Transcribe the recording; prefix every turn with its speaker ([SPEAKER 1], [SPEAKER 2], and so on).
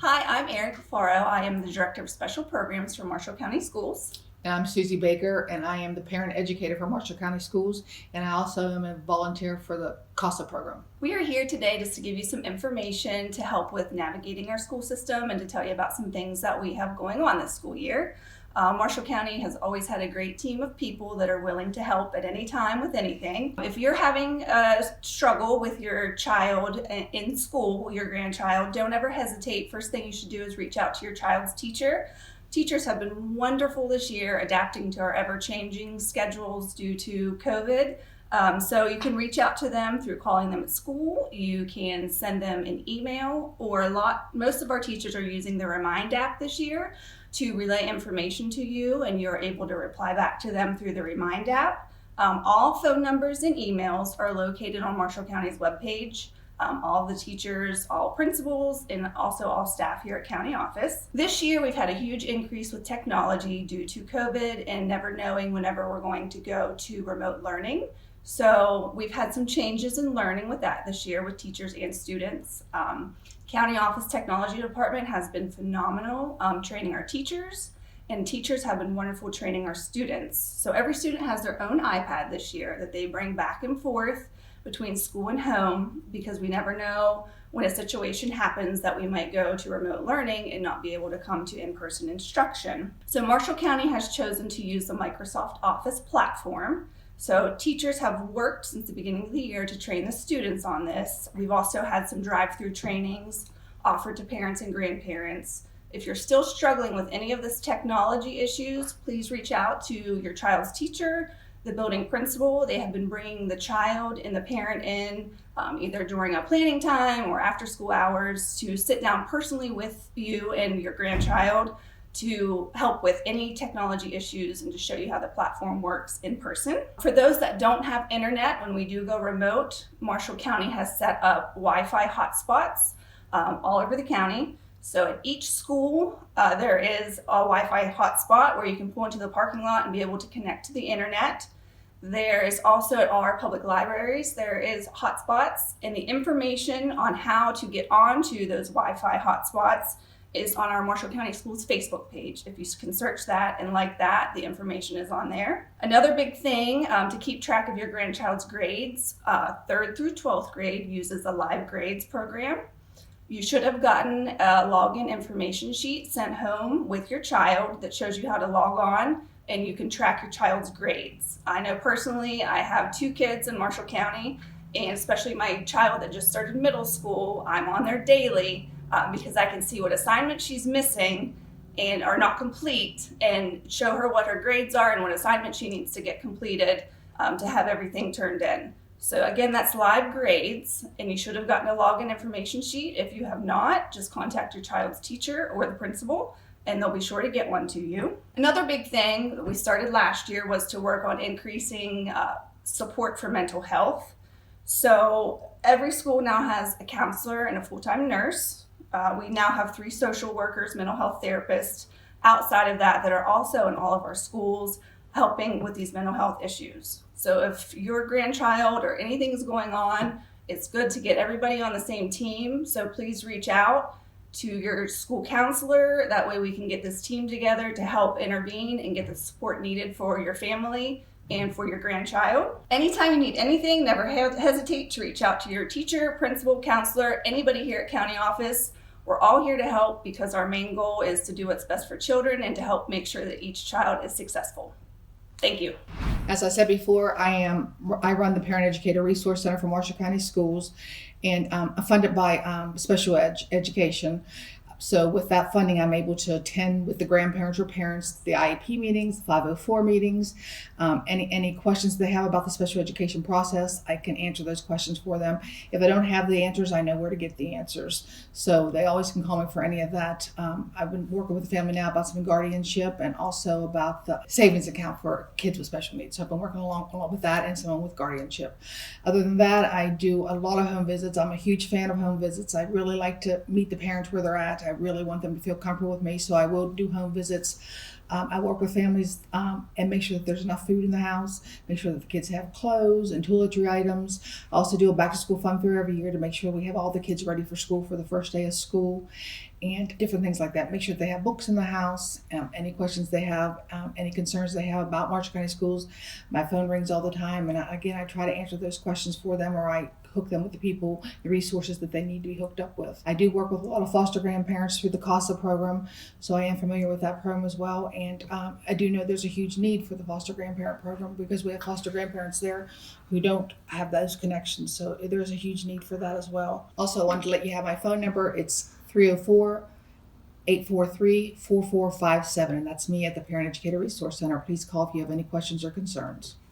[SPEAKER 1] Hi, I'm Erin Cuffaro. I am the Director of Special Programs for Marshall County Schools.
[SPEAKER 2] And I'm Susie Baker, and I am the parent educator for Marshall County Schools, and I also am a volunteer for the CASA program.
[SPEAKER 1] We are here today just to give you some information to help with navigating our school system and to tell you about some things that we have going on this school year. Marshall County has always had a great team of people that are willing to help at any time with anything. If you're having a struggle with your child in school, your grandchild, don't ever hesitate. First thing you should do is reach out to your child's teacher. Teachers have been wonderful this year adapting to our ever-changing schedules due to COVID. So you can reach out to them through calling them at school. You can send them an email, or most of our teachers are using the Remind app this year to relay information to you, and you're able to reply back to them through the Remind app. All phone numbers and emails are located on Marshall County's webpage. All the teachers, all principals, and also all staff here at County Office. This year we've had a huge increase with technology due to COVID and never knowing whenever we're going to go to remote learning. So we've had some changes in learning with that this year with teachers and students. County Office Technology Department has been phenomenal training our teachers, and teachers have been wonderful training our students. So every student has their own iPad this year that they bring back and forth between school and home, because we never know when a situation happens that we might go to remote learning and not be able to come to in-person instruction. So Marshall County has chosen to use the Microsoft Office platform. So teachers have worked since the beginning of the year to train the students on this. We've also had some drive-through trainings offered to parents and grandparents. If you're still struggling with any of this technology issues, please reach out to your child's teacher, the building principal. They have been bringing the child and the parent in either during a planning time or after school hours to sit down personally with you and your grandchild to help with any technology issues and to show you how the platform works in person. For those that don't have internet, when we do go remote, Marshall County has set up Wi-Fi hotspots all over the county. So at each school, there is a Wi-Fi hotspot where you can pull into the parking lot and be able to connect to the internet. There is also at all our public libraries, there is hotspots, and the information on how to get onto those Wi-Fi hotspots is on our Marshall County Schools Facebook page. If you can search that and like that, the information is on there. Another big thing to keep track of your grandchild's grades, 3rd through 12th grade uses the Live Grades program. You should have gotten a login information sheet sent home with your child that shows you how to log on, and you can track your child's grades. I know personally, I have 2 kids in Marshall County, and especially my child that just started middle school, I'm on there daily because I can see what assignments she's missing and are not complete, and show her what her grades are and what assignments she needs to get completed to have everything turned in. So again, that's Live Grades, and you should have gotten a login information sheet. If you have not, just contact your child's teacher or the principal, and they'll be sure to get one to you. Another big thing that we started last year was to work on increasing support for mental health. So every school now has a counselor and a full-time nurse. We now have 3 social workers, mental health therapists outside of that are also in all of our schools helping with these mental health issues. So if your grandchild or anything is going on, it's good to get everybody on the same team. So please reach out to your school counselor. That way we can get this team together to help intervene and get the support needed for your family and for your grandchild. Anytime you need anything, never hesitate to reach out to your teacher, principal, counselor, anybody here at County Office. We're all here to help because our main goal is to do what's best for children and to help make sure that each child is successful. Thank you.
[SPEAKER 2] As I said before, I run the Parent Educator Resource Center for Marshall County Schools, and I'm funded by special education. So with that funding, I'm able to attend with the grandparents or parents the IEP meetings, 504 meetings, any questions they have about the special education process, I can answer those questions for them. If I don't have the answers, I know where to get the answers. So they always can call me for any of that. I've been working with the family now about some guardianship and also about the savings account for kids with special needs. So I've been working along with that and some with guardianship. Other than that, I do a lot of home visits. I'm a huge fan of home visits. I really like to meet the parents where they're at. I really want them to feel comfortable with me, so I will do home visits I work with families and make sure that there's enough food in the house, make sure that the kids have clothes and toiletry items. I also do a back to school fun fair every year to make sure we have all the kids ready for school for the first day of school and different things like that. Make sure they have books in the house, any questions they have, any concerns they have about Marshall County Schools. My phone rings all the time, and I try to answer those questions for them, or I hook them with the people, the resources that they need to be hooked up with. I do work with a lot of foster grandparents through the CASA program, so I am familiar with that program as well. And I do know there's a huge need for the foster grandparent program because we have foster grandparents there who don't have those connections. So there's a huge need for that as well. Also, I wanted to let you have my phone number. It's 304-843-4457, and that's me at the Parent Educator Resource Center. Please call if you have any questions or concerns.